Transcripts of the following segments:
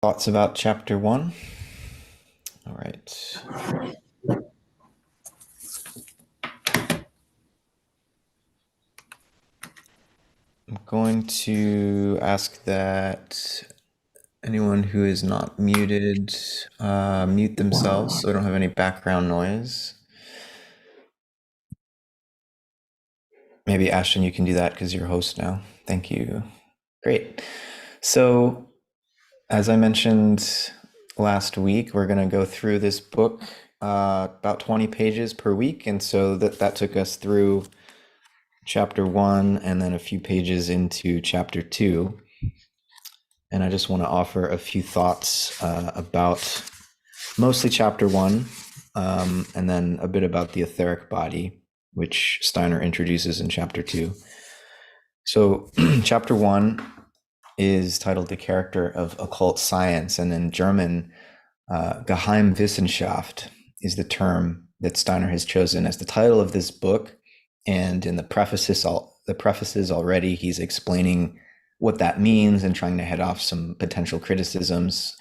Thoughts about chapter one? All right. I'm going to ask that anyone who is not muted mute themselves so we don't have any background noise. Maybe Ashton, you can do that because you're host now. Thank you. Great. So, as I mentioned last week, we're going to go through this book about 20 pages per week. And so that took us through chapter one and then a few pages into chapter two. And I just want to offer a few thoughts about mostly chapter one, and then a bit about the etheric body, which Steiner introduces in chapter two. So, chapter one is titled The Character of Occult Science, and in German, Geheimwissenschaft is the term that Steiner has chosen as the title of this book. And in the prefaces already, he's explaining what that means and trying to head off some potential criticisms.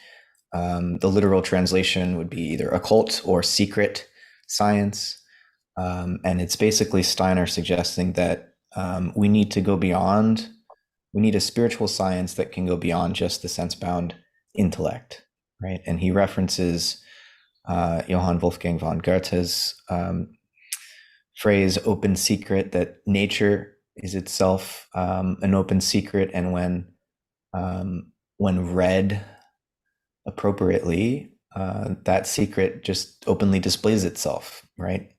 The literal translation would be either occult or secret science. And it's basically Steiner suggesting that we need to go beyond, we need a spiritual science that can go beyond just the sense-bound intellect, right? And he references Johann Wolfgang von Goethe's phrase open secret, that nature is itself an open secret, and when read appropriately, that secret just openly displays itself, right?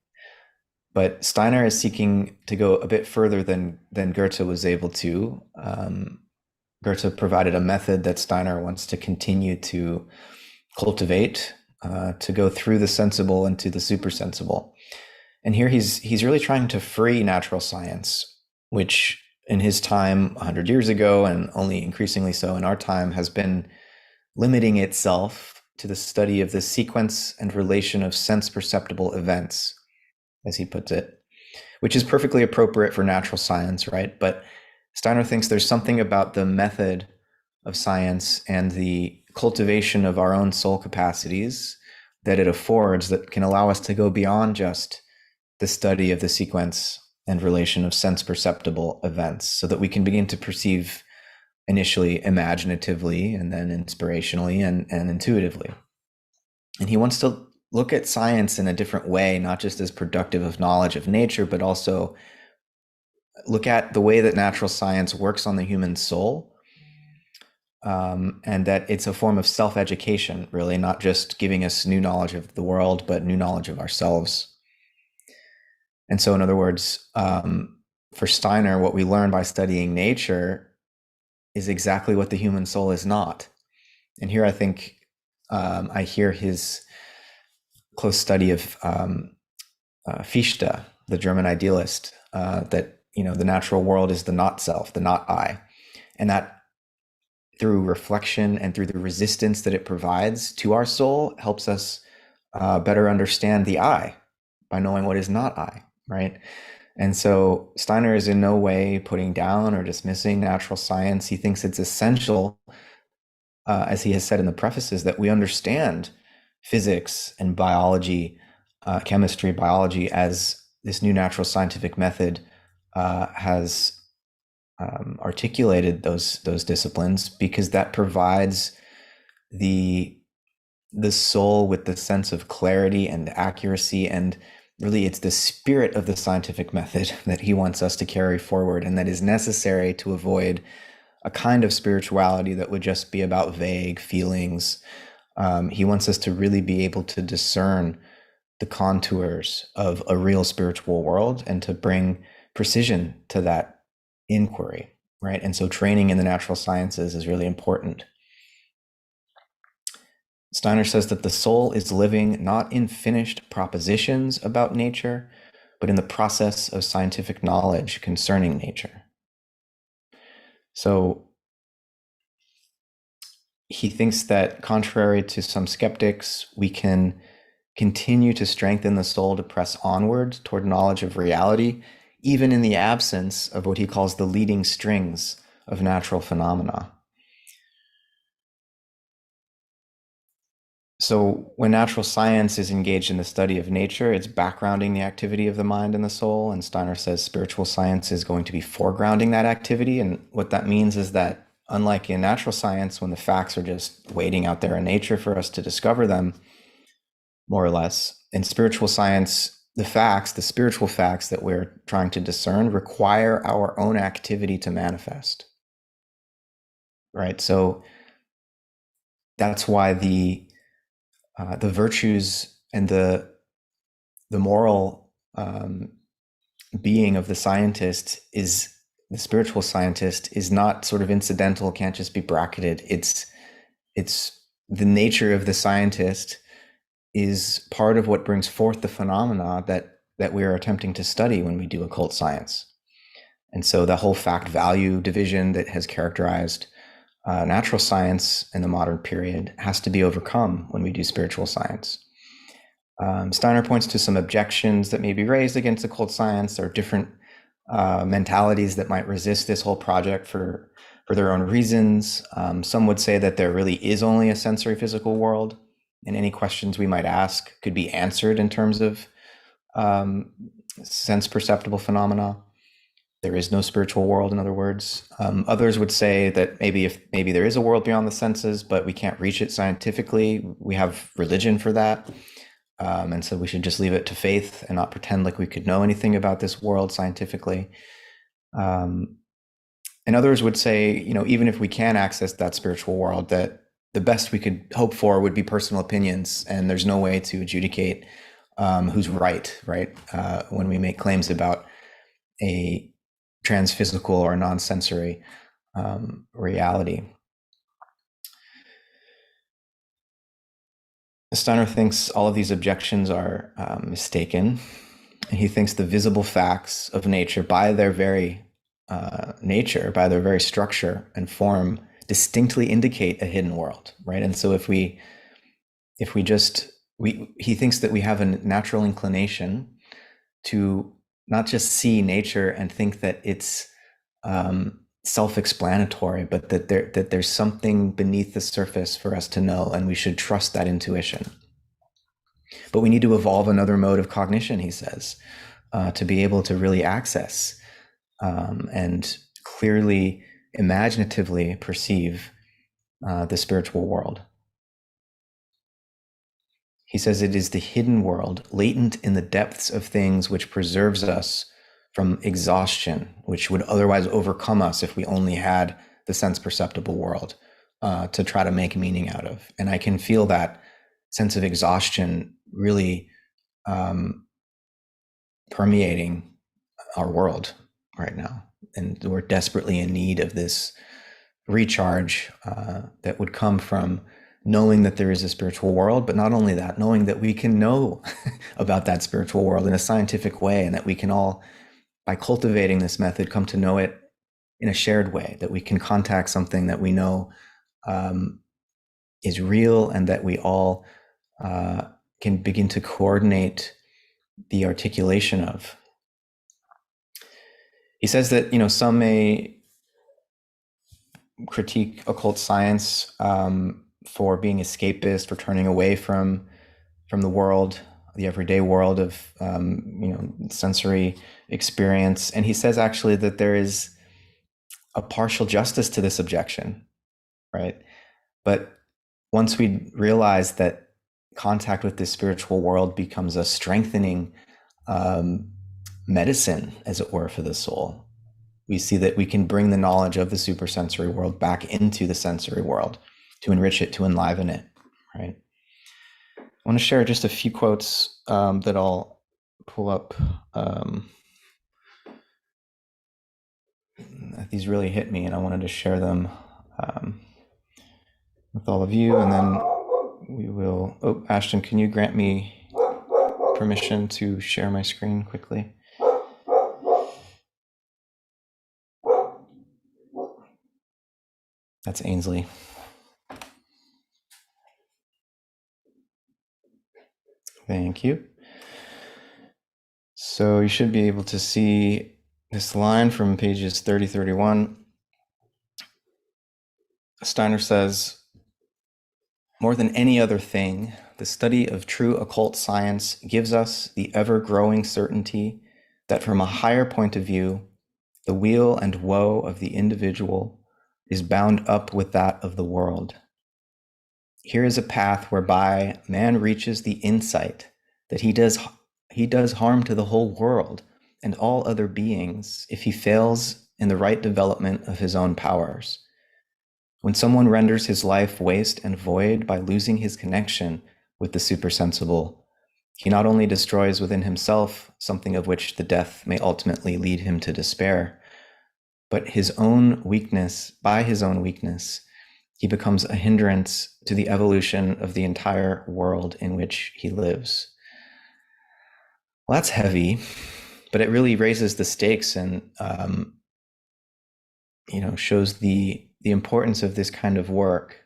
But Steiner is seeking to go a bit further than Goethe was able to. Goethe provided a method that Steiner wants to continue to cultivate, to go through the sensible into the supersensible. And here he's really trying to free natural science, which in his time 100 years ago, and only increasingly so in our time, has been limiting itself to the study of the sequence and relation of sense perceptible events, as he puts it, which is perfectly appropriate for natural science, right? But Steiner thinks there's something about the method of science and the cultivation of our own soul capacities that it affords that can allow us to go beyond just the study of the sequence and relation of sense perceptible events, so that we can begin to perceive initially imaginatively and then inspirationally and intuitively. And he wants to look at science in a different way, not just as productive of knowledge of nature, but also look at the way that natural science works on the human soul, and that it's a form of self-education, really, not just giving us new knowledge of the world, but new knowledge of ourselves. And so, in other words, for Steiner, what we learn by studying nature is exactly what the human soul is not. And here I think I hear his close study of Fichte, the German idealist, that the natural world is the not self, the not I, and that through reflection and through the resistance that it provides to our soul helps us better understand the I by knowing what is not I, right? And so Steiner is in no way putting down or dismissing natural science. He thinks it's essential, as he has said in the prefaces, that we understand physics and biology, chemistry, biology, as this new natural scientific method has articulated those disciplines, because that provides the soul with the sense of clarity and accuracy, and really it's the spirit of the scientific method that he wants us to carry forward, and that is necessary to avoid a kind of spirituality that would just be about vague feelings. He wants us to really be able to discern the contours of a real spiritual world and to bring precision to that inquiry, right? And so training in the natural sciences is really important. Steiner says that the soul is living not in finished propositions about nature, but in the process of scientific knowledge concerning nature. So he thinks that, contrary to some skeptics, we can continue to strengthen the soul to press onward toward knowledge of reality, even in the absence of what he calls the leading strings of natural phenomena. So when natural science is engaged in the study of nature, it's backgrounding the activity of the mind and the soul. And Steiner says spiritual science is going to be foregrounding that activity. And what that means is that unlike in natural science, when the facts are just waiting out there in nature for us to discover them, more or less, in spiritual science, the facts, the spiritual facts that we're trying to discern require our own activity to manifest. Right? So that's why the virtues and the moral being of the scientist is the spiritual scientist is not sort of incidental, can't just be bracketed. It's the nature of the scientist is part of what brings forth the phenomena that we are attempting to study when we do occult science. And so the whole fact value division that has characterized natural science in the modern period has to be overcome when we do spiritual science. Steiner points to some objections that may be raised against occult science. There are different mentalities that might resist this whole project for their own reasons. Some would say that there really is only a sensory physical world, and any questions we might ask could be answered in terms of sense perceptible phenomena. There is no spiritual world, in other words. Others would say that maybe there is a world beyond the senses, but we can't reach it scientifically. We have religion for that. And so we should just leave it to faith and not pretend like we could know anything about this world scientifically. And others would say, even if we can access that spiritual world, that the best we could hope for would be personal opinions, and there's no way to adjudicate who's right, when we make claims about a transphysical or non-sensory reality. Steiner thinks all of these objections are mistaken. And he thinks the visible facts of nature, by their very nature, by their very structure and form, distinctly indicate a hidden world, right? And so he thinks that we have a natural inclination to not just see nature and think that it's self-explanatory, but that there's something beneath the surface for us to know, and we should trust that intuition. But we need to evolve another mode of cognition, he says, to be able to really access and clearly, imaginatively perceive the spiritual world. He says it is the hidden world, latent in the depths of things, which preserves us from exhaustion, which would otherwise overcome us if we only had the sense perceptible world to try to make meaning out of. And I can feel that sense of exhaustion really permeating our world right now. And we're desperately in need of this recharge that would come from knowing that there is a spiritual world, but not only that, knowing that we can know about that spiritual world in a scientific way, and that we can all, by cultivating this method, come to know it in a shared way, that we can contact something that we know is real, and that we all can begin to coordinate the articulation of. He says that, some may critique occult science for being escapist, for turning away from the world, the everyday world of sensory experience. And he says actually that there is a partial justice to this objection, right? But once we realize that contact with this spiritual world becomes a strengthening medicine, as it were, for the soul, we see that we can bring the knowledge of the supersensory world back into the sensory world to enrich it, to enliven it, right? I want to share just a few quotes that I'll pull up. These really hit me, and I wanted to share them with all of you, and then we will... Oh, Ashton, can you grant me permission to share my screen quickly? That's Ainsley. Thank you. So you should be able to see this line from pages 30-31. Steiner says, More than any other thing, the study of true occult science gives us the ever-growing certainty that from a higher point of view, the weal and woe of the individual is bound up with that of the world. Here is a path whereby man reaches the insight that he does harm to the whole world and all other beings if he fails in the right development of his own powers. When someone renders his life waste and void by losing his connection with the supersensible, he not only destroys within himself something of which the death may ultimately lead him to despair, but by his own weakness, he becomes a hindrance to the evolution of the entire world in which he lives. Well, that's heavy, but it really raises the stakes and shows the importance of this kind of work,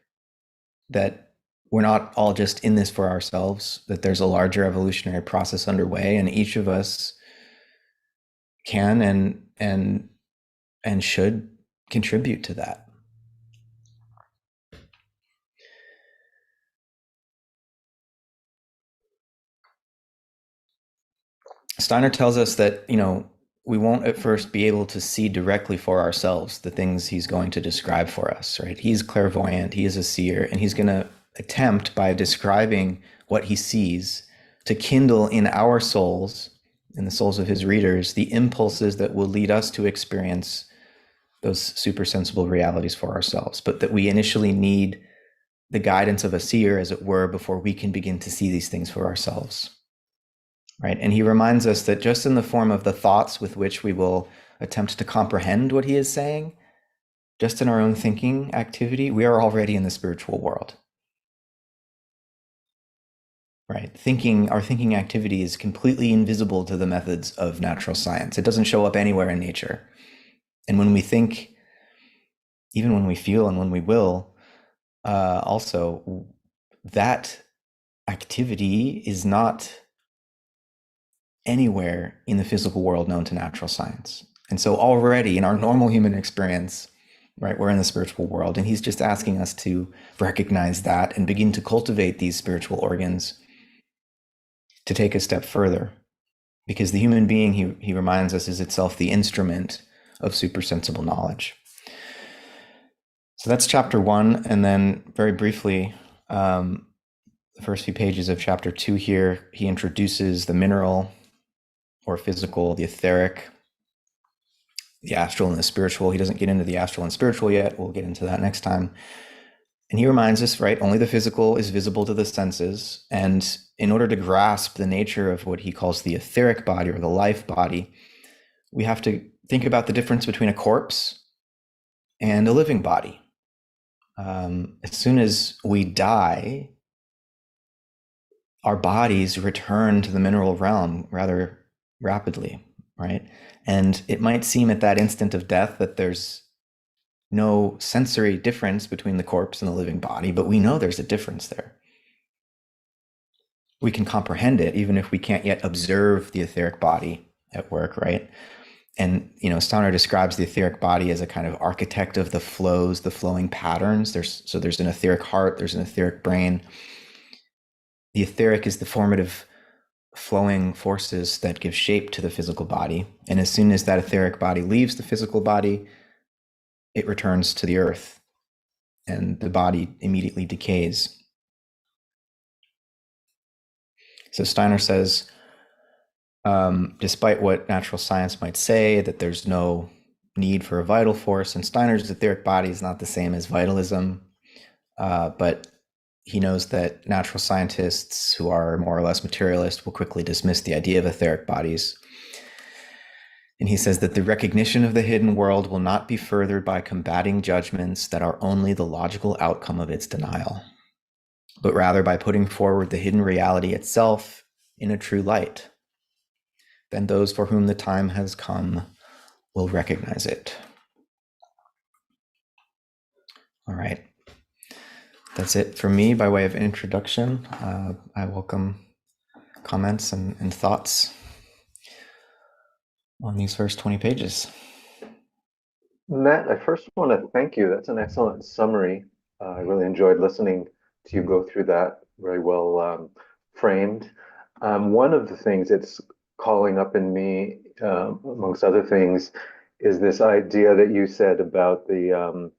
that we're not all just in this for ourselves, that there's a larger evolutionary process underway, and each of us can and should contribute to that. Steiner tells us that, we won't at first be able to see directly for ourselves the things he's going to describe for us, right? He's clairvoyant, he is a seer, and he's going to attempt, by describing what he sees, to kindle in our souls, in the souls of his readers, the impulses that will lead us to experience those supersensible realities for ourselves, but that we initially need the guidance of a seer, as it were, before we can begin to see these things for ourselves. Right? And he reminds us that just in the form of the thoughts with which we will attempt to comprehend what he is saying, just in our own thinking activity, we are already in the spiritual world. Right? Our thinking activity is completely invisible to the methods of natural science. It doesn't show up anywhere in nature. And when we think, even when we feel and when we will, also, that activity is not anywhere in the physical world known to natural science. And so already in our normal human experience, right, we're in the spiritual world, and he's just asking us to recognize that and begin to cultivate these spiritual organs to take a step further. Because the human being, he reminds us, is itself the instrument of supersensible knowledge. So that's chapter 1. And then very briefly, the first few pages of chapter 2 here, he introduces the mineral or physical, the etheric, the astral and the spiritual. He doesn't get into the astral and spiritual yet. We'll get into that next time. And he reminds us, right, only the physical is visible to the senses. And in order to grasp the nature of what he calls the etheric body or the life body, we have to think about the difference between a corpse and a living body. As soon as we die, our bodies return to the mineral realm rather rapidly, right? And it might seem at that instant of death that there's no sensory difference between the corpse and the living body, but we know there's a difference there. We can comprehend it even if we can't yet observe the etheric body at work, right? And, Steiner describes the etheric body as a kind of architect of the flows, the flowing patterns. There's an etheric heart, there's an etheric brain. The etheric is the formative flowing forces that give shape to the physical body. And as soon as that etheric body leaves the physical body, it returns to the earth and the body immediately decays. So Steiner says, despite what natural science might say, that there's no need for a vital force, and Steiner's etheric body is not the same as vitalism, but he knows that natural scientists who are more or less materialist will quickly dismiss the idea of etheric bodies. And he says that the recognition of the hidden world will not be furthered by combating judgments that are only the logical outcome of its denial, but rather by putting forward the hidden reality itself in a true light. Then those for whom the time has come will recognize it. All right. That's it for me by way of introduction. I welcome comments and thoughts on these first 20 pages. Matt, I first want to thank you. That's an excellent summary. I really enjoyed listening you go through that very well framed. One of the things it's calling up in me, amongst other things, is this idea that you said about the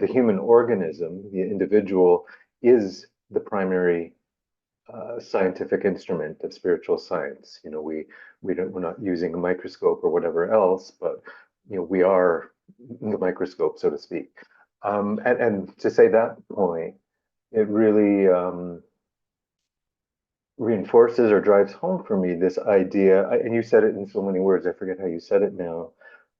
human organism, the individual, is the primary scientific instrument of spiritual science. We're not using a microscope or whatever else, but we are the microscope, so to speak. And to say that point, it really reinforces or drives home for me this idea, and you said it in so many words, I forget how you said it now,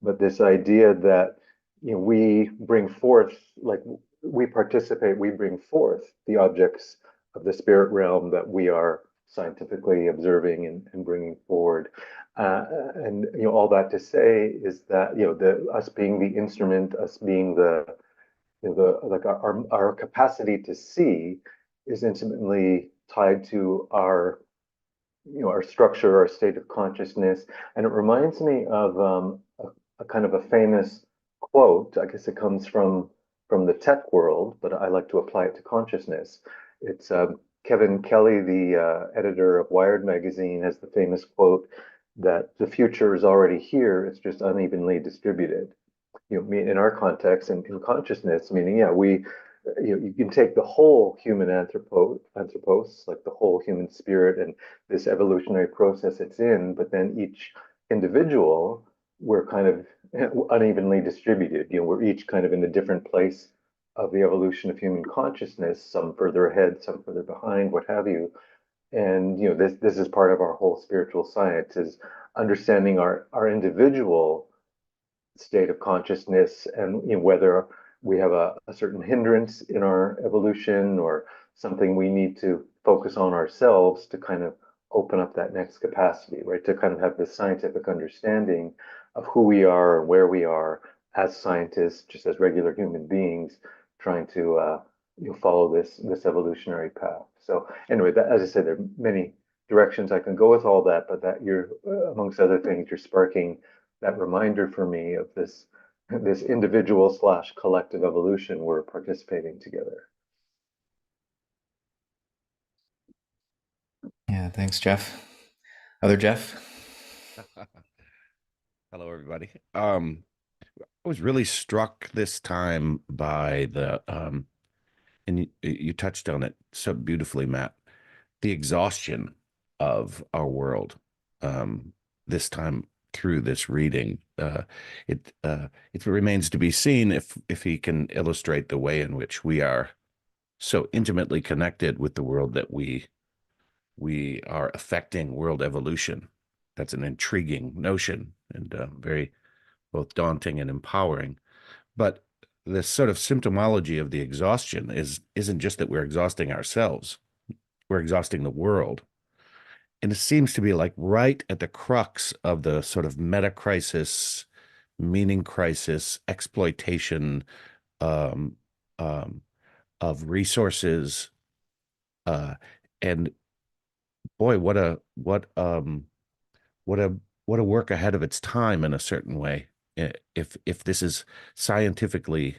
but this idea that we bring forth, like we participate, we bring forth the objects of the spirit realm that we are scientifically observing and bringing forward. And all that to say is that the us being the instrument, us being the like our capacity to see is intimately tied to our our structure, our state of consciousness. And it reminds me of a kind of a famous quote. I guess it comes from the tech world, but I like to apply it to consciousness. It's Kevin Kelly, the editor of Wired magazine, has the famous quote that the future is already here, it's just unevenly distributed. In our context and in consciousness, meaning, yeah, you can take the whole human anthropos, like the whole human spirit and this evolutionary process it's in, but then each individual, we're kind of unevenly distributed. We're each kind of in a different place of the evolution of human consciousness, some further ahead, some further behind, what have you. And this is part of our whole spiritual science is understanding our individual state of consciousness and whether we have a certain hindrance in our evolution or something we need to focus on ourselves to kind of open up that next capacity, right? To kind of have this scientific understanding of who we are and where we are as scientists, just as regular human beings, trying to follow this evolutionary path. So anyway, as I said, there are many directions I can go with all that, but that you're amongst other things, you're sparking that reminder for me of this individual slash collective evolution we're participating together. Yeah, thanks, Jeff. Other Jeff? Hello, everybody. I was really struck this time by and you touched on it so beautifully, Matt, the exhaustion of our world. Um, this time through this reading, it remains to be seen if he can illustrate the way in which we are so intimately connected with the world that we are affecting world evolution. That's an intriguing notion and very both daunting and empowering. But this sort of symptomology of the exhaustion isn't just that we're exhausting ourselves, we're exhausting the world. And it seems to be like right at the crux of the sort of meta crisis, meaning crisis, exploitation um, um, of resources. Uh, and boy, what a what a work ahead of its time in a certain way. If this is scientifically,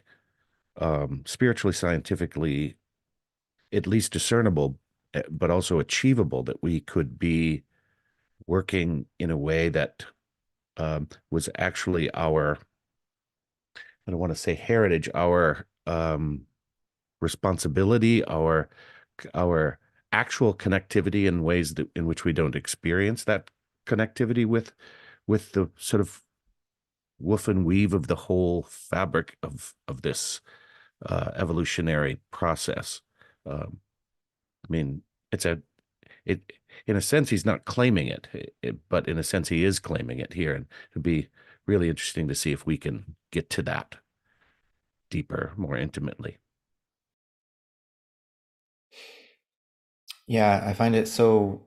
spiritually scientifically at least discernible, but also achievable, that we could be working in a way that was actually our, I don't want to say heritage, our responsibility, our actual connectivity in ways that in which we don't experience that connectivity with the sort of woof and weave of the whole fabric of this evolutionary process. Um, I mean, it's a it in a sense he's not claiming but in a sense he is claiming it here, and it'd be really interesting to see if we can get to that deeper, more intimately. Yeah, I find it so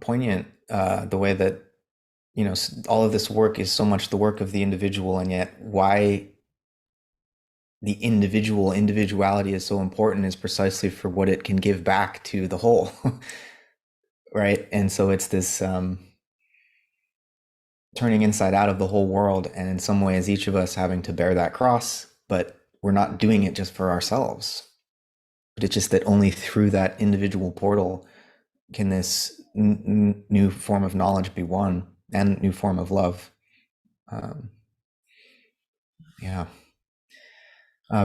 poignant, the way that all of this work is so much the work of the individual, and yet why the individuality is so important is precisely for what it can give back to the whole. Right? And so it's this turning inside out of the whole world, and in some ways each of us having to bear that cross, but we're not doing it just for ourselves. but it's just that only through that individual portal can this new form of knowledge be won, and new form of love. Um, yeah.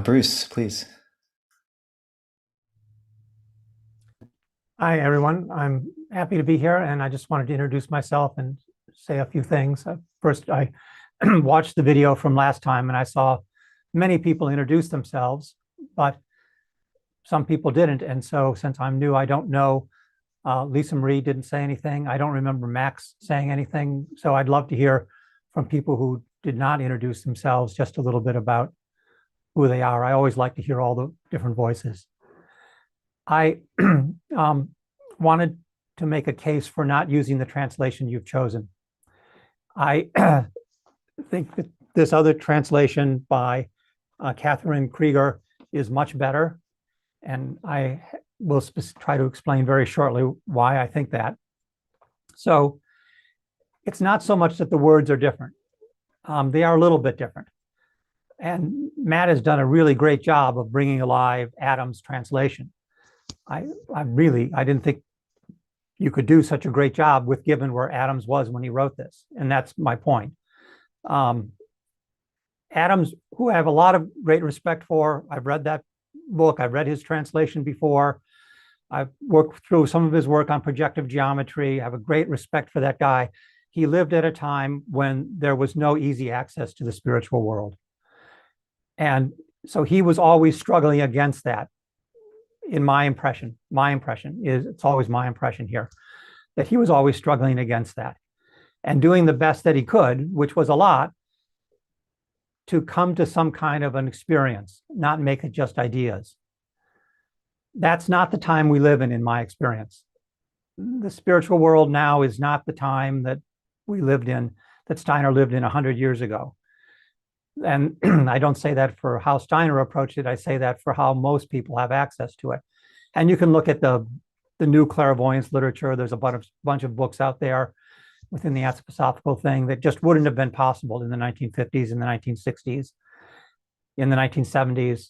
Bruce, please. Hi, everyone. I'm happy to be here, and I just wanted to introduce myself and say a few things. First, I watched the video from last time, and I saw many people introduce themselves, but some people didn't. And so since I'm new, I don't know. Lisa Marie didn't say anything. I don't remember Max saying anything. So I'd love to hear from people who did not introduce themselves just a little bit about who they are. I always like to hear all the different voices. I wanted to make a case for not using the translation you've chosen. I think that this other translation by Catherine Krieger is much better, and I will try to explain very shortly why I think that. So it's not so much that the words are different. They are a little bit different. And Matt has done a really great job of bringing alive Adam's translation. I didn't think you could do such a great job with given where Adams was when he wrote this. And that's my point. Adams, who I have a lot of great respect for, I've read that book, I've read his translation before. I've worked through some of his work on projective geometry. I have a great respect for that guy. He lived at a time when there was no easy access to the spiritual world. And so he was always struggling against that. In my impression is, it's always my impression here, that he was always struggling against that and doing the best that he could, which was a lot, to come to some kind of an experience, not make it just ideas. That's not the time we live in my experience. The spiritual world now is not the time that we lived in, that Steiner lived in 100 years ago. And I don't say that for how Steiner approached it. I say that for how most people have access to it. And you can look at the new clairvoyance literature. There's a bunch of books out there within the anthroposophical thing that just wouldn't have been possible in the 1950s, in the 1960s, in the 1970s,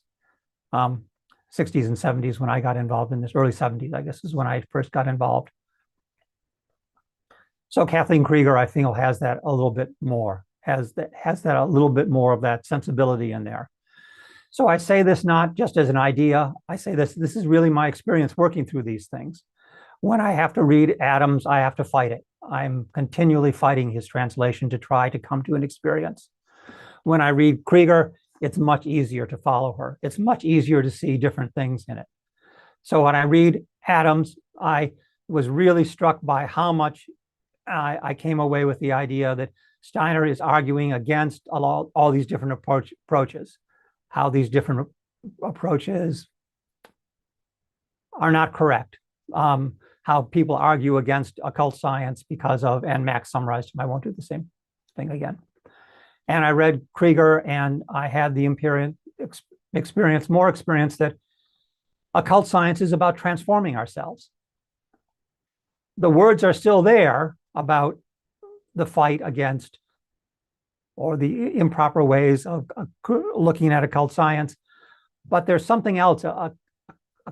60s and 70s when I got involved in this. Early 70s, I guess, is when I first got involved. So Kathleen Krieger, I feel, has that a little bit more. Has that a little bit more of that sensibility in there. So I say this not just as an idea. I say this is really my experience working through these things. When I have to read Adams, I have to fight it. I'm continually fighting his translation to try to come to an experience. When I read Krieger, it's much easier to follow her. It's much easier to see different things in it. So when I read Adams, I was really struck by how much I came away with the idea that Steiner is arguing against all these different approaches, how these different approaches are not correct, how people argue against occult science because of, and Max summarized them. I won't do the same thing again. And I read Krieger, and I had the more experience that occult science is about transforming ourselves. The words are still there about the fight against or the improper ways of looking at occult science. But there's something else, a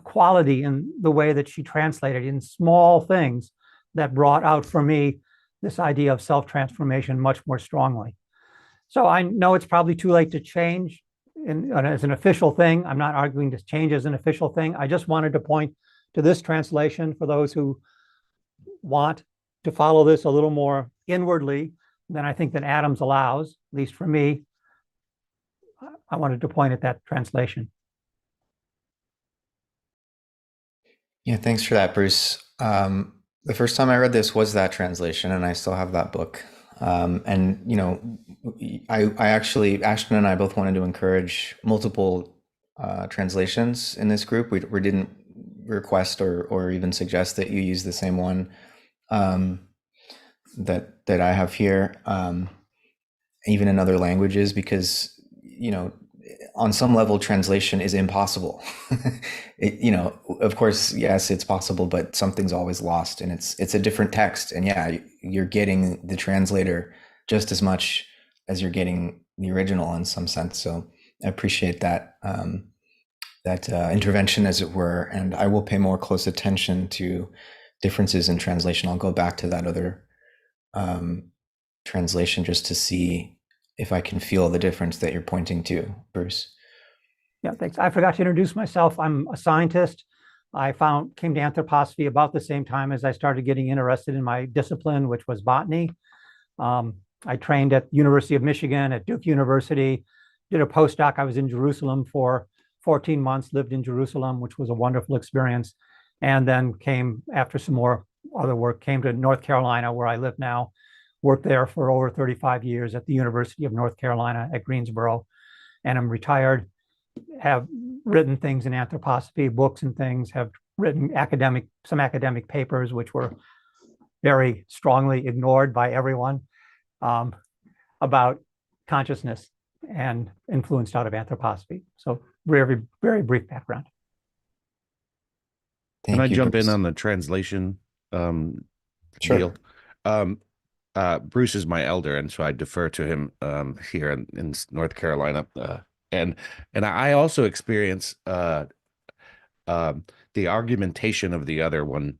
quality in the way that she translated in small things that brought out for me this idea of self-transformation much more strongly. So I know it's probably too late to change as an official thing. I'm not arguing to change as an official thing. I just wanted to point to this translation for those who want to follow this a little more inwardly than I think that Adams allows, at least for me. I wanted to point at that translation. Yeah, thanks for that, Bruce. The first time I read this was that translation, and I still have that book. And you know, I actually, Ashton and I both wanted to encourage multiple translations in this group. We didn't request or even suggest that you use the same one that I have here, even in other languages, because you know, on some level, translation is impossible. You know, of course, yes, it's possible, but something's always lost, and it's a different text. And yeah, you're getting the translator just as much as you're getting the original in some sense. So I appreciate that intervention, as it were, and I will pay more close attention to differences in translation. I'll go back to that other translation just to see if I can feel the difference that you're pointing to, Bruce. Yeah, thanks. I forgot to introduce myself. I'm a scientist. I came to anthroposophy about the same time as I started getting interested in my discipline, which was botany. I trained at University of Michigan, at Duke University, did a postdoc. I was in Jerusalem for 14 months, lived in Jerusalem, which was a wonderful experience. And then came, after some more other work, came to North Carolina, where I live now, worked there for over 35 years at the University of North Carolina at Greensboro. And I'm retired, have written things in anthroposophy, books and things, have written some academic papers, which were very strongly ignored by everyone, about consciousness and influenced out of anthroposophy. So very, very brief background. Can I jump Bruce. in on the translation Sure. deal? Bruce is my elder, and so I defer to him here in North Carolina. And I also experience the argumentation of the other one.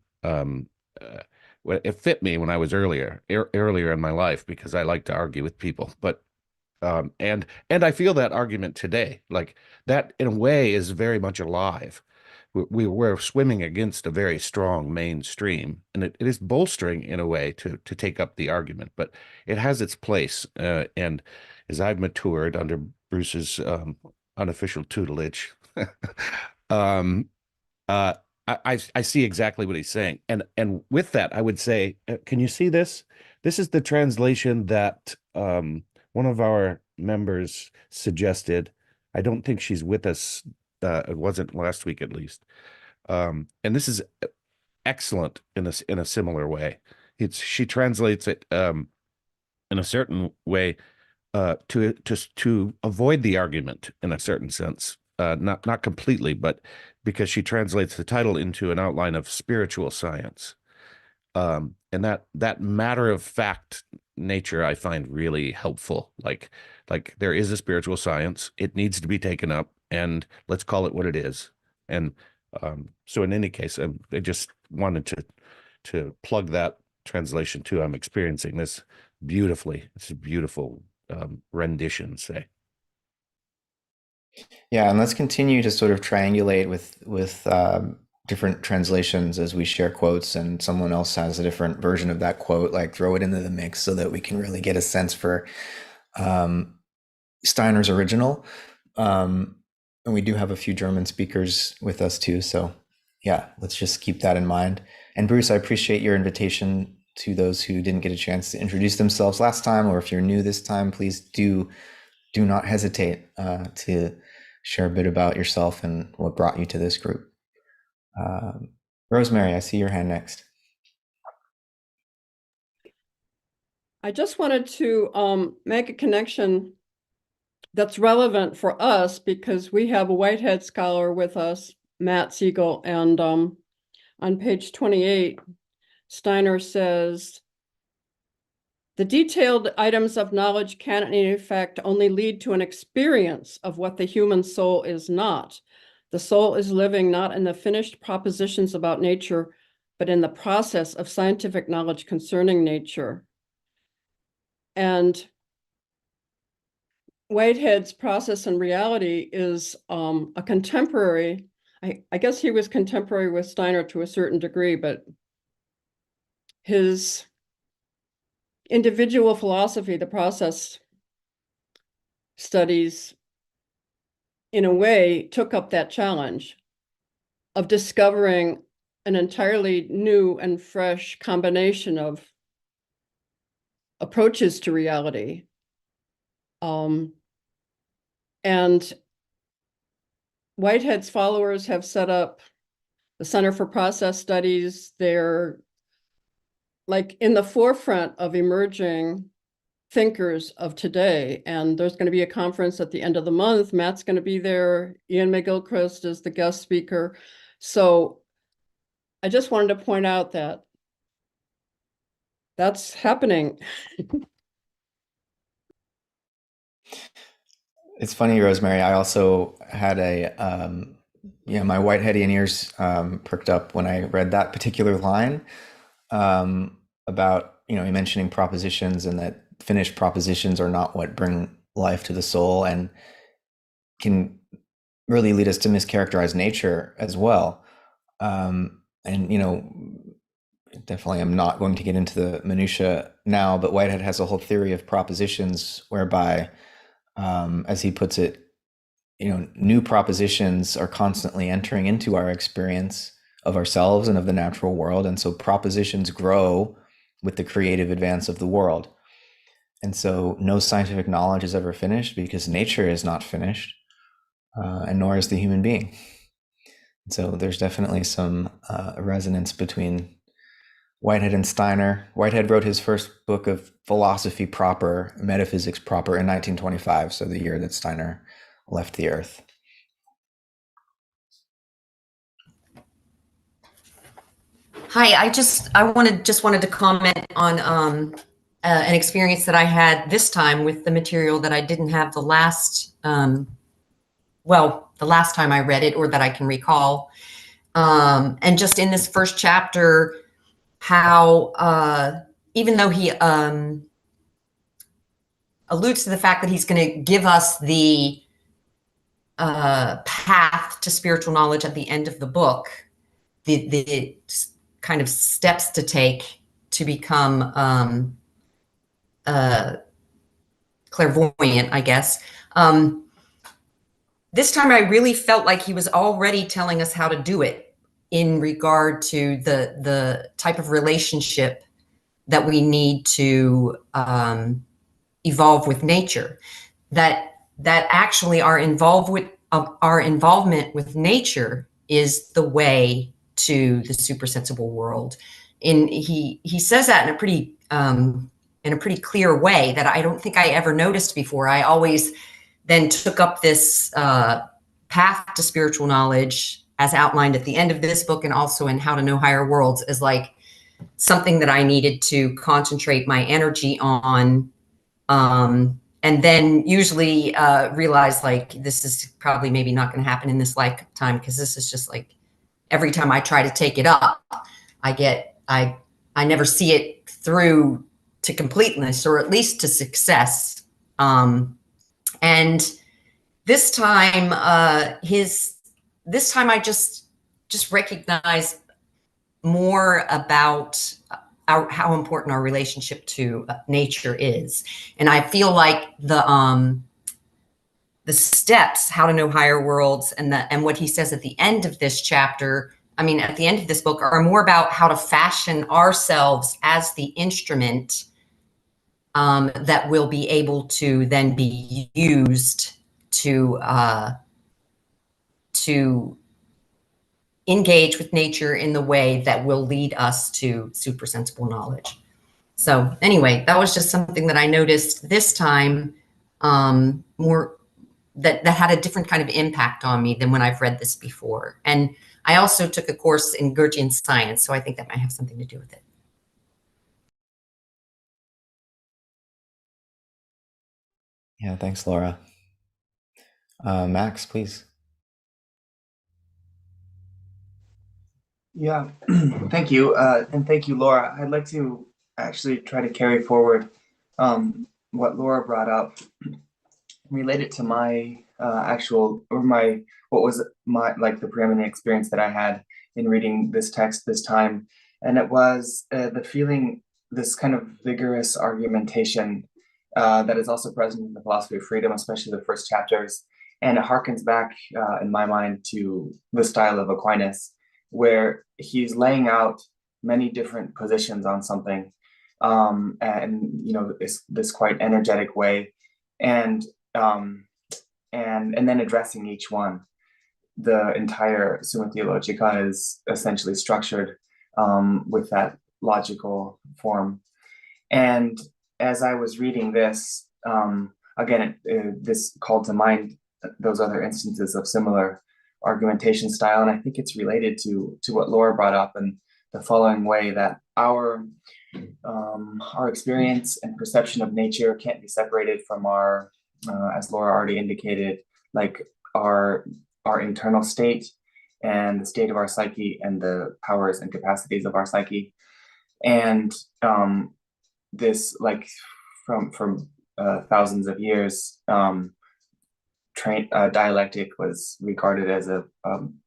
It fit me when I was earlier in my life, because I like to argue with people. But and I feel that argument today, like that in a way is very much alive. We're swimming against a very strong mainstream, and it is bolstering in a way to take up the argument, but it has its place. And as I've matured under Bruce's unofficial tutelage, um, I see exactly what he's saying, and with that, I would say, can you see this? This is the translation that one of our members suggested. I don't think she's with us. It wasn't last week, at least. And this is excellent in a similar way. She translates it in a certain way to avoid the argument in a certain sense, not completely, but because she translates the title into an outline of spiritual science. And that matter of fact nature I find really helpful. Like there is a spiritual science, it needs to be taken up, and let's call it what it is. And so in any case, I just wanted to plug that translation too. I'm experiencing this beautifully. It's a beautiful rendition, say. Yeah, and let's continue to sort of triangulate with different translations as we share quotes, and someone else has a different version of that quote. Like, throw it into the mix so that we can really get a sense for Steiner's original. And we do have a few German speakers with us too, so yeah, let's just keep that in mind. And Bruce, I appreciate your invitation to those who didn't get a chance to introduce themselves last time, or if you're new this time, please do not hesitate to share a bit about yourself and what brought you to this group. Rosemary, I see your hand next. I just wanted to make a connection that's relevant for us, because we have a Whitehead scholar with us, Matt Siegel, and on page 28, Steiner says, the detailed items of knowledge can in effect only lead to an experience of what the human soul is not. The soul is living not in the finished propositions about nature, but in the process of scientific knowledge concerning nature. And Whitehead's Process and Reality is a contemporary, I guess he was contemporary with Steiner to a certain degree, but his individual philosophy, the process studies, in a way, took up that challenge of discovering an entirely new and fresh combination of approaches to reality. And Whitehead's followers have set up the Center for Process Studies. They're like in the forefront of emerging thinkers of today. And there's going to be a conference at the end of the month. Matt's going to be there. Ian McGilchrist is the guest speaker. So I just wanted to point out that that's happening. It's funny, Rosemary. I also had a Yeah, my Whiteheadian ears perked up when I read that particular line about, you mentioning propositions and that finished propositions are not what bring life to the soul and can really lead us to mischaracterize nature as well. And, definitely I'm not going to get into the minutia now, but Whitehead has a whole theory of propositions whereby, as he puts it, new propositions are constantly entering into our experience of ourselves and of the natural world. And so propositions grow with the creative advance of the world. And so no scientific knowledge is ever finished because nature is not finished, and nor is the human being. So there's definitely some resonance between Whitehead and Steiner. Whitehead wrote his first book of philosophy proper, metaphysics proper, in 1925, so the year that Steiner left the earth. Hi, I wanted to comment on an experience that I had this time with the material that I didn't have the last the last time I read it, or that I can recall. And just in this first chapter, how even though he alludes to the fact that he's going to give us the path to spiritual knowledge at the end of the book, the kind of steps to take to become clairvoyant, I guess. This time I really felt like he was already telling us how to do it in regard to the type of relationship that we need to evolve with nature. That actually our involvement with nature is the way to the supersensible world. He says that in a pretty clear way that I don't think I ever noticed before. I always then took up this path to spiritual knowledge as outlined at the end of this book, and also in How to Know Higher Worlds, as like something that I needed to concentrate my energy on, and then usually realize like this is probably maybe not going to happen in this lifetime, because this is just like every time I try to take it up, I never see it through to completeness, or at least to success. And this time, this time I just recognize more about how important our relationship to nature is. And I feel like the steps, How to Know Higher Worlds, and what he says at the end of this chapter, I mean, at the end of this book, are more about how to fashion ourselves as the instrument that will be able to then be used to engage with nature in the way that will lead us to supersensible knowledge. So anyway, that was just something that I noticed this time, more that had a different kind of impact on me than when I've read this before. And I also took a course in Gurdjian science, so I think that might have something to do with it. Yeah, thanks, Laura. Max, please. Yeah, thank you. And thank you, Laura. I'd like to actually try to carry forward what Laura brought up, relate it to my what was my, like, the preeminent experience that I had in reading this text this time. And it was the feeling, this kind of vigorous argumentation that is also present in the philosophy of freedom, especially the first chapters. And it harkens back in my mind to the style of Aquinas, where he's laying out many different positions on something, and this quite energetic way, and then addressing each one. The entire Summa Theologica is essentially structured with that logical form. And as I was reading this, again, this called to mind those other instances of similar argumentation style, and I think it's related to what Laura brought up in the following way, that our experience and perception of nature can't be separated from our, as Laura already indicated, like our our internal state and the state of our psyche and the powers and capacities of our psyche. And this, like from thousands of years, dialectic was regarded as a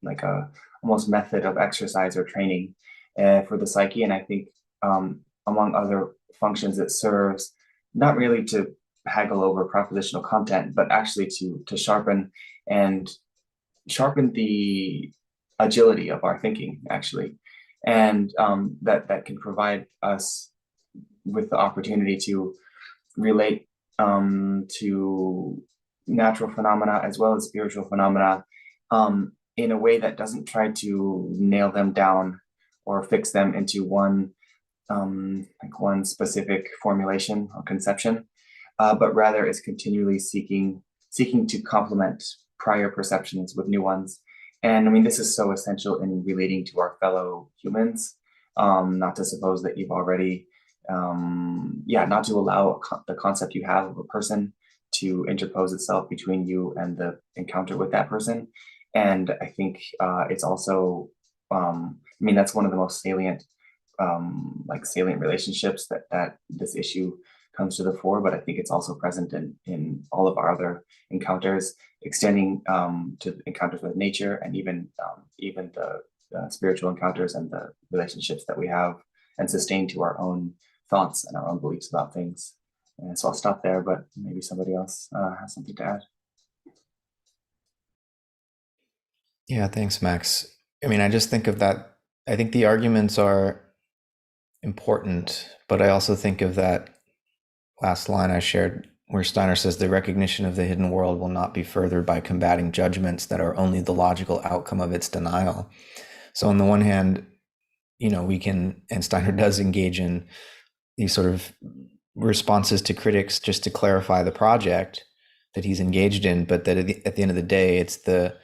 like a almost method of exercise or training for the psyche. And I think among other functions, it serves not really to haggle over propositional content, but actually to sharpen the agility of our thinking, actually, and that can provide us with the opportunity to relate to natural phenomena as well as spiritual phenomena in a way that doesn't try to nail them down or fix them into one specific formulation or conception, but rather is continually seeking to complement prior perceptions with new ones. And I mean, this is so essential in relating to our fellow humans. Not to suppose that you've already, not to allow the concept you have of a person to interpose itself between you and the encounter with that person. And I think it's also, that's one of the most salient relationships that this issue comes to the fore, but I think it's also present in all of our other encounters, extending to encounters with nature, and even the spiritual encounters and the relationships that we have and sustain to our own thoughts and our own beliefs about things. And so I'll stop there, but maybe somebody else has something to add. Yeah, thanks, Max. I mean, I just think of that. I think the arguments are important, but I also think of that last line I shared where Steiner says the recognition of the hidden world will not be furthered by combating judgments that are only the logical outcome of its denial. So on the one hand, we can, and Steiner does engage in these sort of responses to critics just to clarify the project that he's engaged in, but that at the end of the day, it's the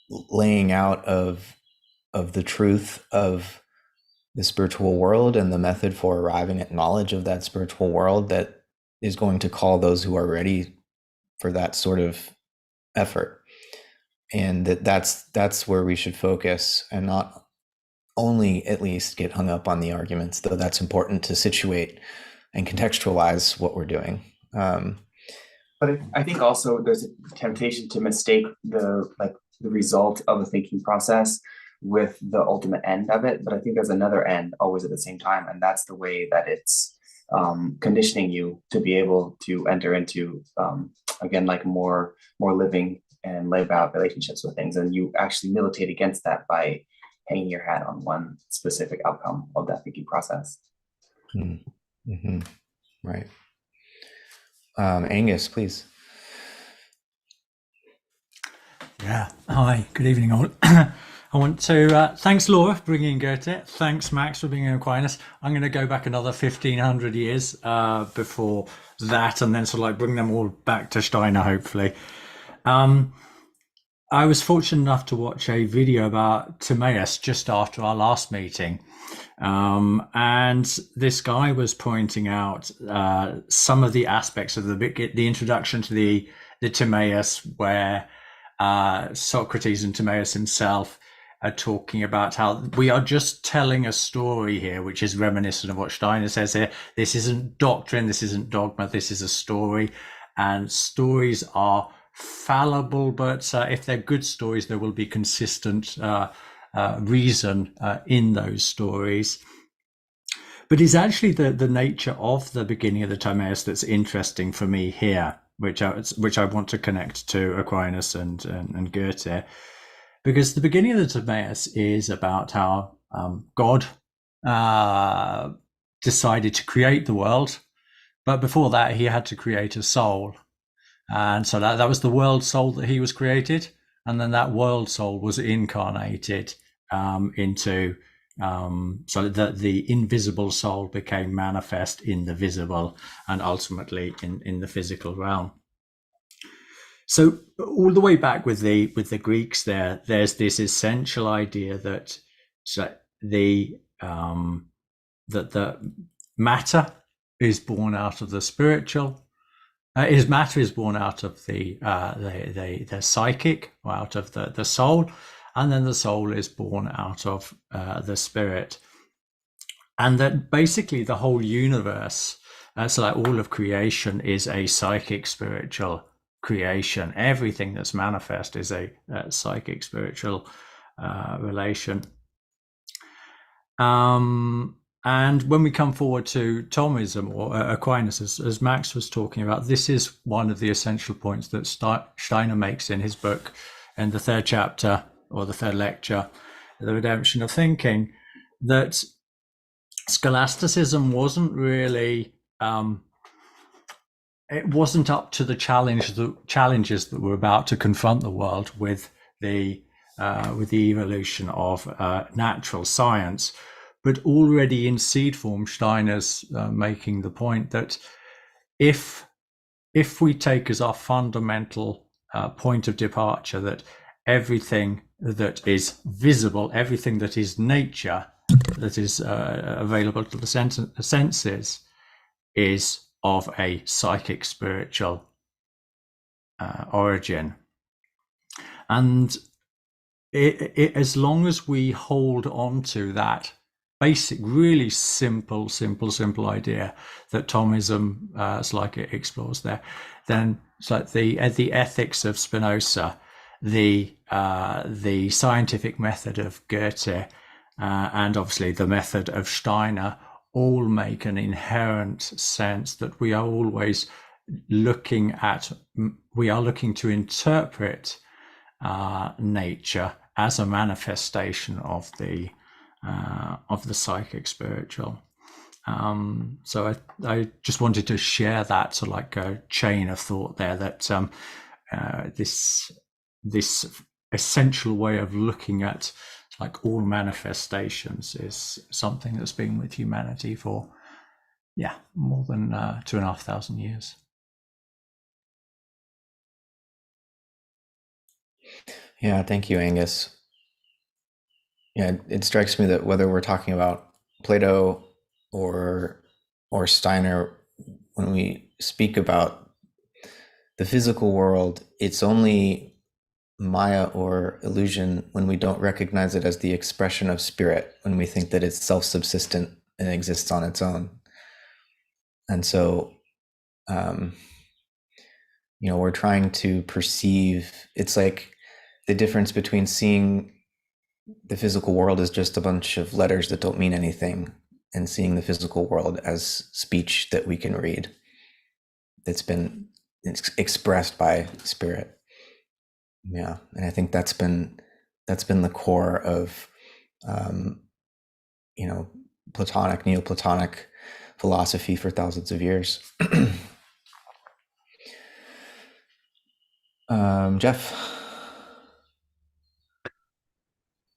laying out of the truth of the spiritual world and the method for arriving at knowledge of that spiritual world that is going to call those who are ready for that sort of effort. And that's where we should focus, and not only at least get hung up on the arguments, though that's important to situate and contextualize what we're doing. But I think also there's a temptation to mistake the result of a thinking process with the ultimate end of it. But I think there's another end always at the same time, and that's the way that it's conditioning you to be able to enter into again, like more living and live out relationships with things, and you actually militate against that by hanging your hat on one specific outcome of that thinking process. Mm-hmm. Right. Angus, please. Yeah. Hi. Good evening, all. I want to thanks, Laura, for bringing Goethe. Thanks, Max, for bringing Aquinas. I'm going to go back another 1,500 years before that, and then sort of like bring them all back to Steiner, hopefully. I was fortunate enough to watch a video about Timaeus just after our last meeting. And this guy was pointing out some of the aspects of the introduction to the Timaeus, where Socrates and Timaeus himself are talking about how we are just telling a story here, which is reminiscent of what Steiner says here. This isn't doctrine, this isn't dogma, this is a story. And stories are fallible, but if they're good stories, there will be consistent reason in those stories. But it's actually the nature of the beginning of the Timaeus that's interesting for me here, which I want to connect to Aquinas and Goethe, because the beginning of the Timaeus is about how God decided to create the world, but before that he had to create a soul. And so that was the world soul that he was created. And then that world soul was incarnated into, so that the invisible soul became manifest in the visible and ultimately in the physical realm. So all the way back with the Greeks there's this essential idea that the matter is born out of the spiritual, His matter is born out of the psychic, or out of the soul, and then the soul is born out of the spirit. And that basically the whole universe, so like all of creation, is a psychic spiritual creation. Everything that's manifest is a psychic spiritual relation. And when we come forward to Thomism or Aquinas, as Max was talking about, this is one of the essential points that Steiner makes in his book, in the third chapter or the third lecture, The Redemption of Thinking, that scholasticism wasn't really, it wasn't up to the challenges that were about to confront the world with the evolution of natural science. But already in seed form, Steiner's making the point that if we take as our fundamental point of departure that everything that is visible, everything that is nature, that is available to the senses, is of a psychic spiritual origin, and as long as we hold on to that basic, really simple idea that Thomism like it explores there, then it's like the ethics of Spinoza, the scientific method of Goethe, and obviously the method of Steiner, all make an inherent sense that we are always looking to interpret nature as a manifestation of the psychic spiritual. So I just wanted to share that sort of like a chain of thought there, that this essential way of looking at like all manifestations is something that's been with humanity for more than 2,500 years. Yeah, thank you, Angus. Yeah, it strikes me that whether we're talking about Plato or Steiner, when we speak about the physical world, it's only Maya or illusion when we don't recognize it as the expression of spirit, when we think that it's self-subsistent and exists on its own. And so, we're trying to perceive, it's like the difference between seeing the physical world as just a bunch of letters that don't mean anything and seeing the physical world as speech that we can read, that's been expressed by spirit. Yeah, and I think that's been the core of Platonic, Neoplatonic philosophy for thousands of years. Jeff.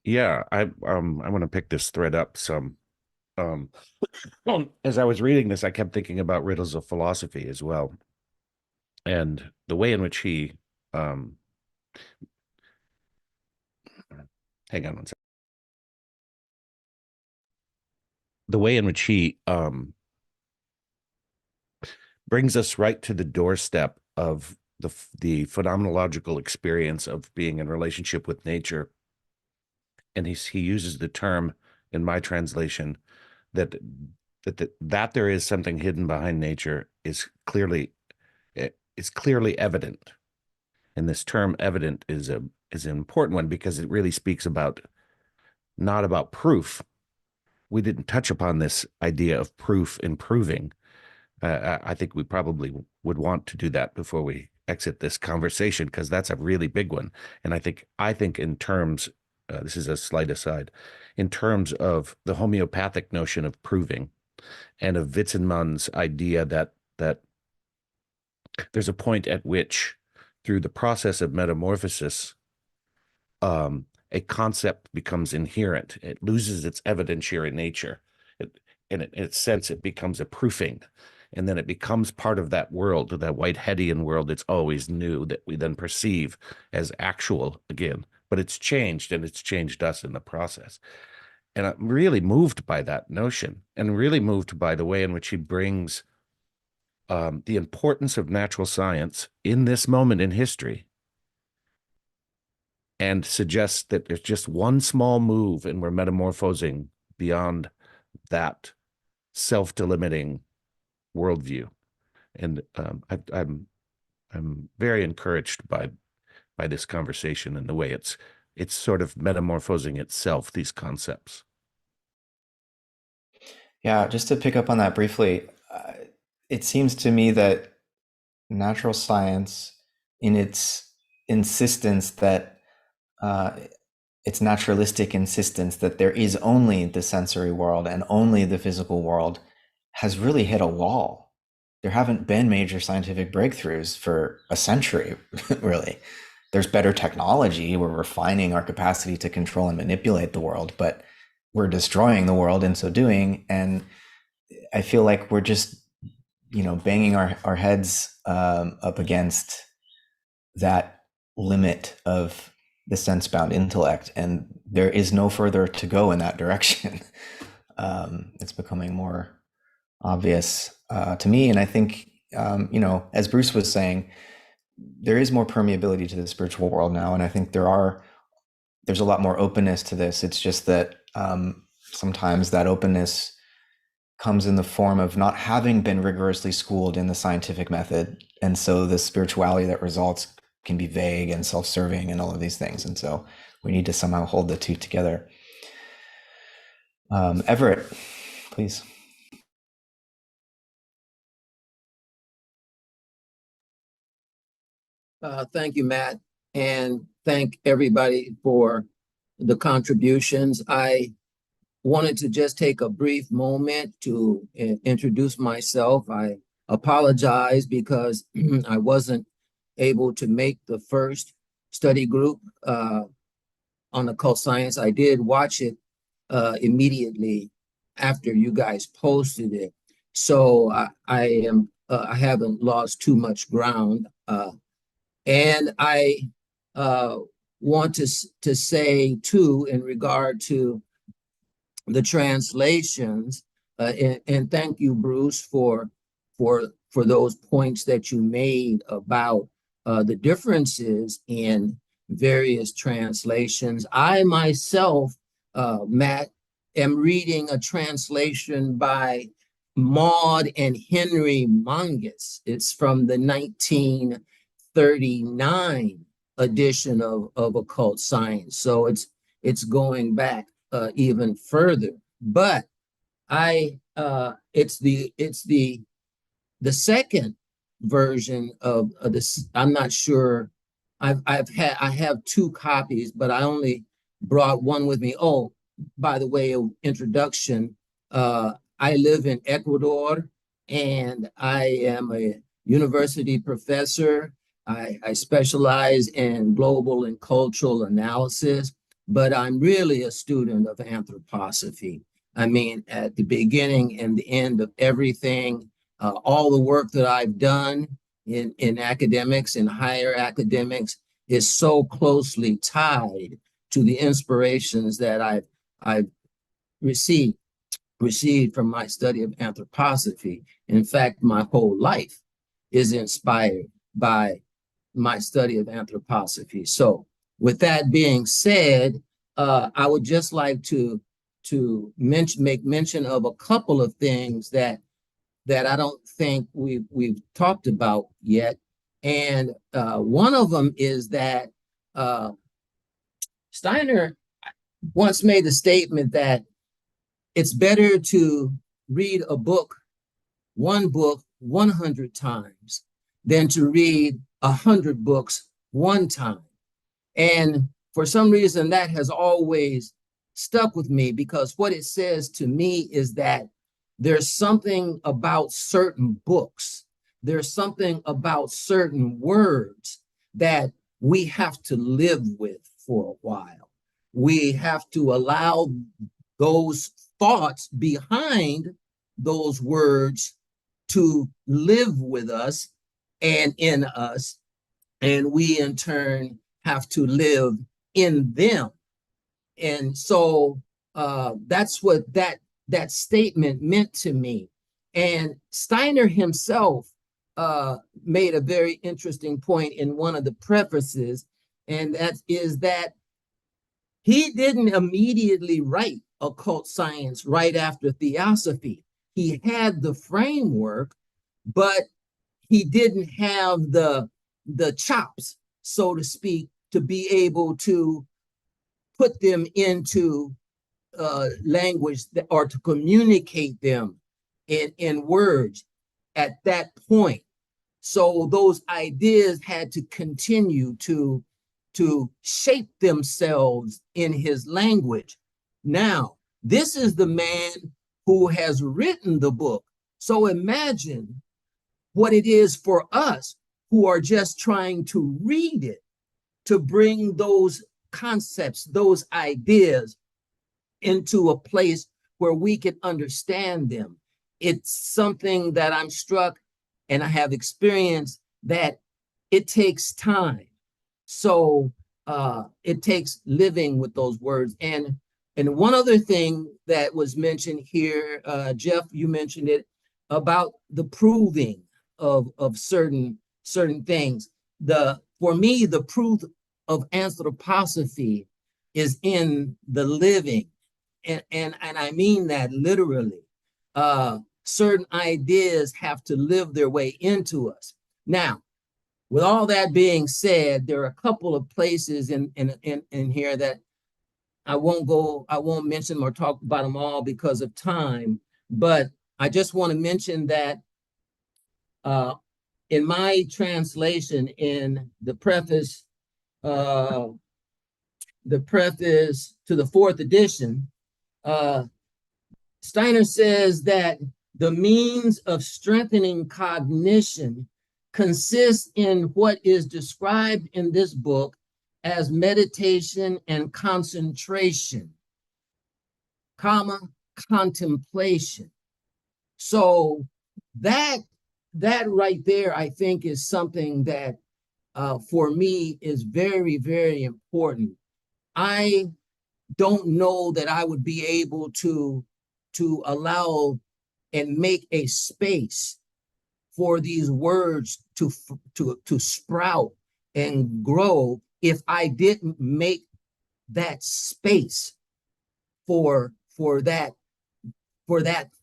Yeah, I want to pick this thread up some. As I was reading this, I kept thinking about riddles of philosophy as well, and the way in which he hang on one second. The way in which he brings us right to the doorstep of the phenomenological experience of being in relationship with nature. And he uses the term, in my translation, that there is something hidden behind nature is clearly evident. And this term "evident" is an important one because it really speaks about not about proof. We didn't touch upon this idea of proof and proving. I think we probably would want to do that before we exit this conversation, because that's a really big one. And I think in terms, this is a slight aside, in terms of the homeopathic notion of proving, and of Wittgenstein's idea that there's a point at which, through the process of metamorphosis, a concept becomes inherent. It loses its evidentiary nature. In its sense, it becomes a proofing. And then it becomes part of that world, that Whiteheadian world that's always new, that we then perceive as actual again. But it's changed, and it's changed us in the process. And I'm really moved by that notion, and really moved by the way in which he brings the importance of natural science in this moment in history, and suggests that there's just one small move and we're metamorphosing beyond that self-delimiting worldview. And I'm very encouraged by this conversation and the way it's sort of metamorphosing itself, these concepts. Yeah, just to pick up on that briefly, it seems to me that natural science, in its insistence that its naturalistic insistence that there is only the sensory world and only the physical world, has really hit a wall. There haven't been major scientific breakthroughs for a century, really. There's better technology. We're refining our capacity to control and manipulate the world, but we're destroying the world in so doing. And I feel like we're just, banging our heads up against that limit of the sense-bound intellect, and there is no further to go in that direction. It's becoming more obvious to me, and I think, as Bruce was saying, there is more permeability to the spiritual world now, and I think there's a lot more openness to this. It's just that sometimes that openness comes in the form of not having been rigorously schooled in the scientific method, and so the spirituality that results can be vague and self-serving and all of these things, and so we need to somehow hold the two together. Everett, please. Thank you, Matt, and thank everybody for the contributions. I wanted to just take a brief moment to introduce myself. I apologize because I wasn't able to make the first study group on occult science. I did watch it immediately after you guys posted it, so I haven't lost too much ground. And I want to say too, in regard to the translations, and thank you, Bruce, for those points that you made about the differences in various translations. I myself, Matt, am reading a translation by Maud and Henry Mongus. It's from the 1939 edition of Occult Science, so it's going back even further. But it's the second version of this. I'm not sure. I have two copies, but I only brought one with me. Oh, by the way, introduction. I live in Ecuador, and I am a university professor. I specialize in global and cultural analysis, but I'm really a student of anthroposophy. I mean, at the beginning and the end of everything, all the work that I've done in academics and higher academics is so closely tied to the inspirations that I've received from my study of anthroposophy. In fact, my whole life is inspired by my study of anthroposophy. So with that being said, I would just like to make mention of a couple of things that I don't think we've talked about yet. And one of them is that Steiner once made the statement that it's better to read one book 100 times than to read 100 books one time. And for some reason, that has always stuck with me, because what it says to me is that there's something about certain books, there's something about certain words that we have to live with for a while. We have to allow those thoughts behind those words to live with us and in us, and we in turn have to live in them. And so that's what that statement meant to me. And Steiner himself made a very interesting point in one of the prefaces, and that is that he didn't immediately write occult science right after theosophy. He had the framework, but he didn't have the chops, so to speak, to be able to put them into language that, or to communicate them in words at that point. So those ideas had to continue to shape themselves in his language. Now, this is the man who has written the book. So imagine what it is for us who are just trying to read it, to bring those concepts, those ideas into a place where we can understand them. It's something that I'm struck and I have experienced that it takes time. So it takes living with those words. And one other thing that was mentioned here, Jeff, you mentioned it about the proving of certain things. For me, the proof of anthroposophy is in the living, and I mean that literally. Certain ideas have to live their way into us. Now, with all that being said, there are a couple of places in here that I won't mention or talk about them all because of time, but I just want to mention that in my translation, in the preface to the fourth edition, Steiner says that the means of strengthening cognition consists in what is described in this book as meditation and concentration, contemplation. So that right there, I think, is something that for me is very, very important. I don't know that I would be able to allow and make a space for these words to sprout and grow if I didn't make that space for that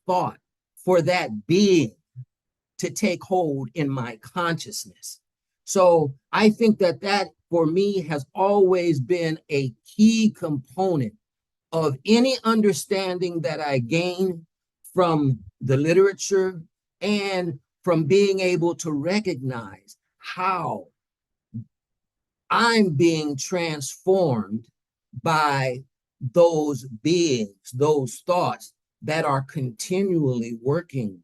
thought, for that being to take hold in my consciousness. So I think that for me has always been a key component of any understanding that I gain from the literature and from being able to recognize how I'm being transformed by those beings, those thoughts that are continually working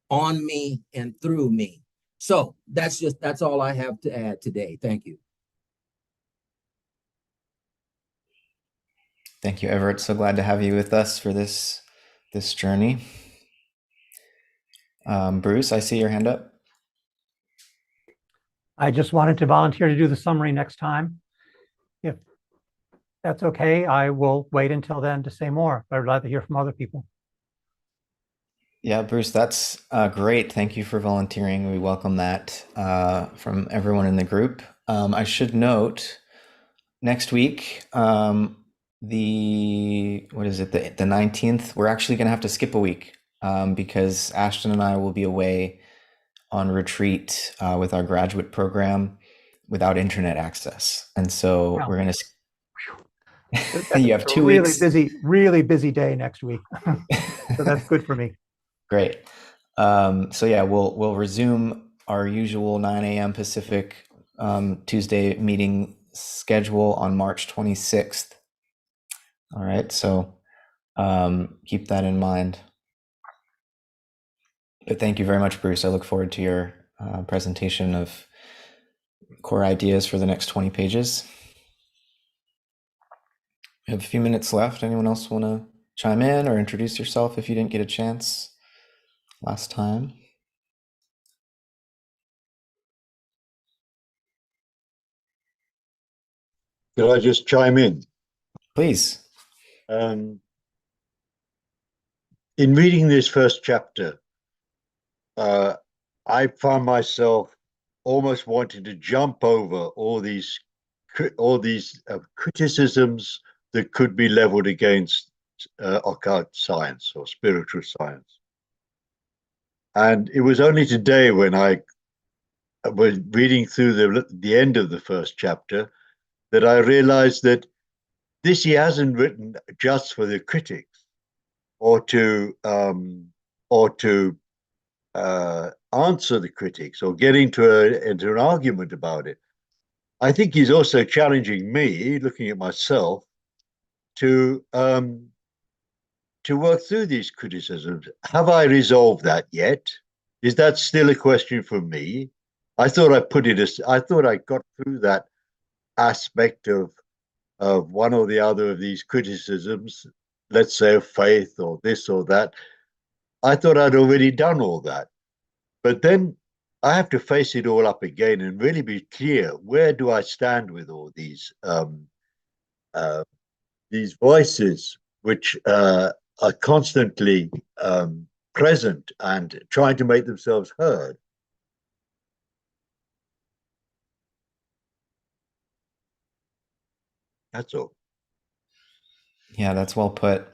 on me and through me. So that's all I have to add today. Thank you. Thank you, Everett. So glad to have you with us for this journey. Bruce, I see your hand up. I just wanted to volunteer to do the summary next time. If that's okay, I will wait until then to say more, but I'd like to hear from other people. Yeah, Bruce, that's great. Thank you for volunteering. We welcome that from everyone in the group. I should note next week, the 19th, we're actually going to have to skip a week because Ashton and I will be away on retreat with our graduate program without internet access. And so Wow. we're going to, you have 2 weeks. Really busy day next week. So that's good for me. Great. So yeah, we'll resume our usual 9 a.m. Pacific Tuesday meeting schedule on March 26th. All right, so keep that in mind. But thank you very much, Bruce. I look forward to your presentation of core ideas for the next 20 pages. We have a few minutes left. Anyone else want to chime in or introduce yourself if you didn't get a chance last time? Could I just chime in? Please. In reading this first chapter, I found myself almost wanting to jump over all these criticisms that could be leveled against occult science or spiritual science. And it was only today when I was reading through the end of the first chapter that I realized that this he hasn't written just for the critics or to answer the critics or get into an argument about it. I think he's also challenging me, looking at myself, to work through these criticisms. Have I resolved that yet? Is that still a question for me? I thought I thought I got through that aspect of one or the other of these criticisms, let's say of faith or this or that. I thought I'd already done all that. But then I have to face it all up again and really be clear, where do I stand with all these voices which are constantly present and trying to make themselves heard? That's all. Yeah, that's well put.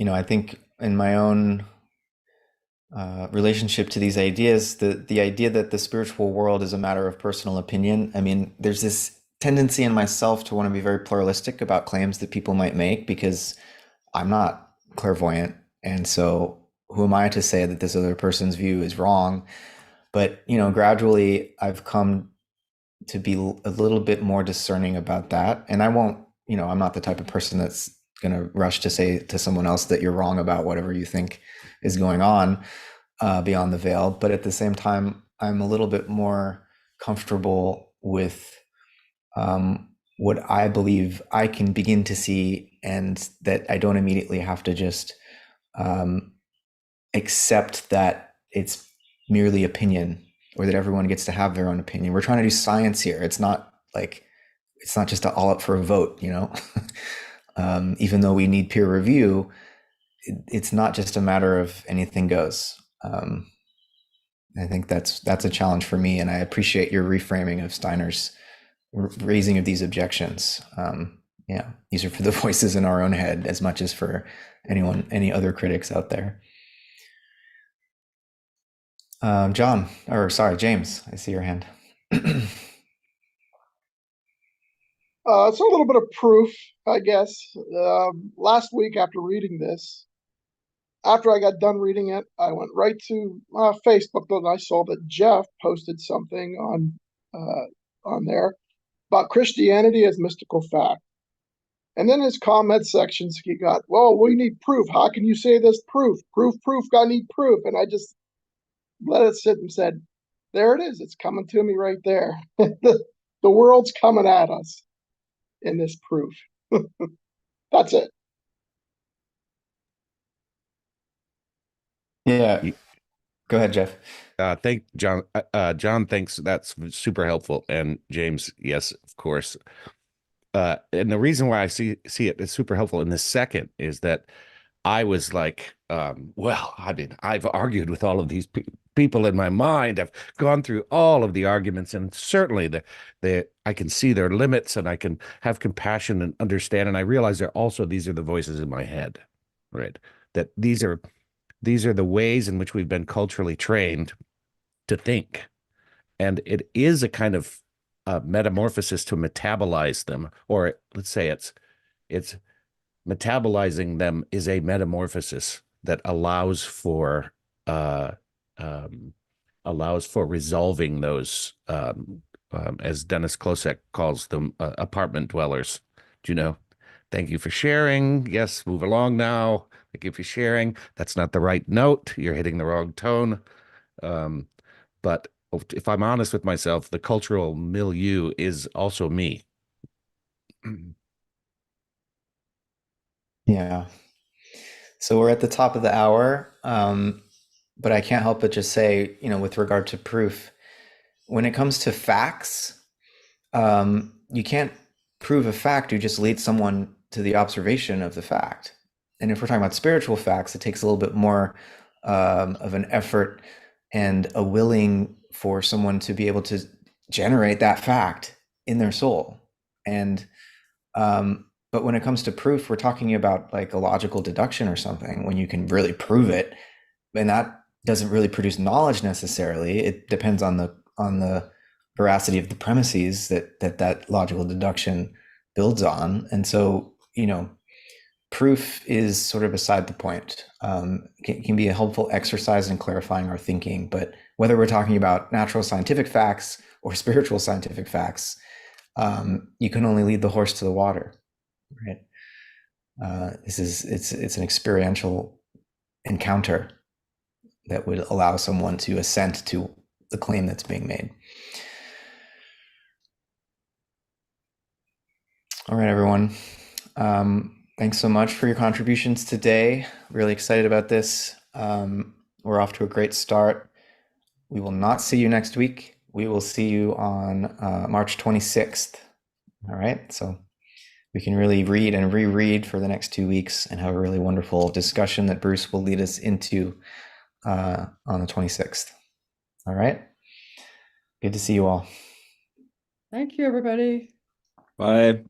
I think in my own relationship to these ideas, the idea that the spiritual world is a matter of personal opinion. I mean, there's this tendency in myself to want to be very pluralistic about claims that people might make because I'm not clairvoyant, and so who am I to say that this other person's view is wrong? But gradually I've come to be a little bit more discerning about that, and I won't. I'm not the type of person that's going to rush to say to someone else that you're wrong about whatever you think is going on beyond the veil. But at the same time, I'm a little bit more comfortable with what I believe I can begin to see, and that I don't immediately have to just accept that it's merely opinion or that everyone gets to have their own opinion. We're trying to do science here. It's not just all up for a vote, even though we need peer review, it's not just a matter of anything goes. I think that's a challenge for me, and I appreciate your reframing of Steiner's raising of these objections. Yeah, these are for the voices in our own head as much as for any other critics out there. James, I see your hand. It's a little bit of proof, I guess. Last week after reading this, after I got done reading it, I went right to Facebook and I saw that Jeff posted something on there about Christianity as mystical fact. And then his comment sections, he got, well, we need proof. How can you say this proof? Proof, I need proof. And I just let it sit and said, there it is. It's coming to me right there. The world's coming at us in this proof. That's it. Yeah. Go ahead, Jeff. Thank John. John thinks that's super helpful, and James, yes, of course. And the reason why I see it as super helpful in this second is that I was like, well, I mean, I've argued with all of these people in my mind. I've gone through all of the arguments, and certainly I can see their limits, and I can have compassion and understand. And I realize these are the voices in my head, right? That these are the ways in which we've been culturally trained to think, and it is a kind of metamorphosis to metabolize them, or let's say it's metabolizing them is a metamorphosis that allows for resolving those, as Dennis Klosek calls them, apartment dwellers. Do you know? Thank you for sharing. Yes, move along now. Thank you for sharing. That's not the right note. You're hitting the wrong tone. But if I'm honest with myself, the cultural milieu is also me. Yeah. So we're at the top of the hour, but I can't help but just say, with regard to proof, when it comes to facts, you can't prove a fact, you just lead someone to the observation of the fact. And if we're talking about spiritual facts, it takes a little bit more of an effort and a willing for someone to be able to generate that fact in their soul. And but when it comes to proof, we're talking about like a logical deduction or something when you can really prove it, and that doesn't really produce knowledge necessarily. It depends on the veracity of the premises that logical deduction builds on. And so, proof is sort of beside the point. Can be a helpful exercise in clarifying our thinking, but whether we're talking about natural scientific facts or spiritual scientific facts, you can only lead the horse to the water, right? It's an experiential encounter that would allow someone to assent to the claim that's being made. All right, everyone. Thanks so much for your contributions today. Really excited about this. We're off to a great start. We will not see you next week. We will see you on March 26th. All right, so we can really read and reread for the next 2 weeks and have a really wonderful discussion that Bruce will lead us into on the 26th. All right. Good to see you all. Thank you, everybody. Bye.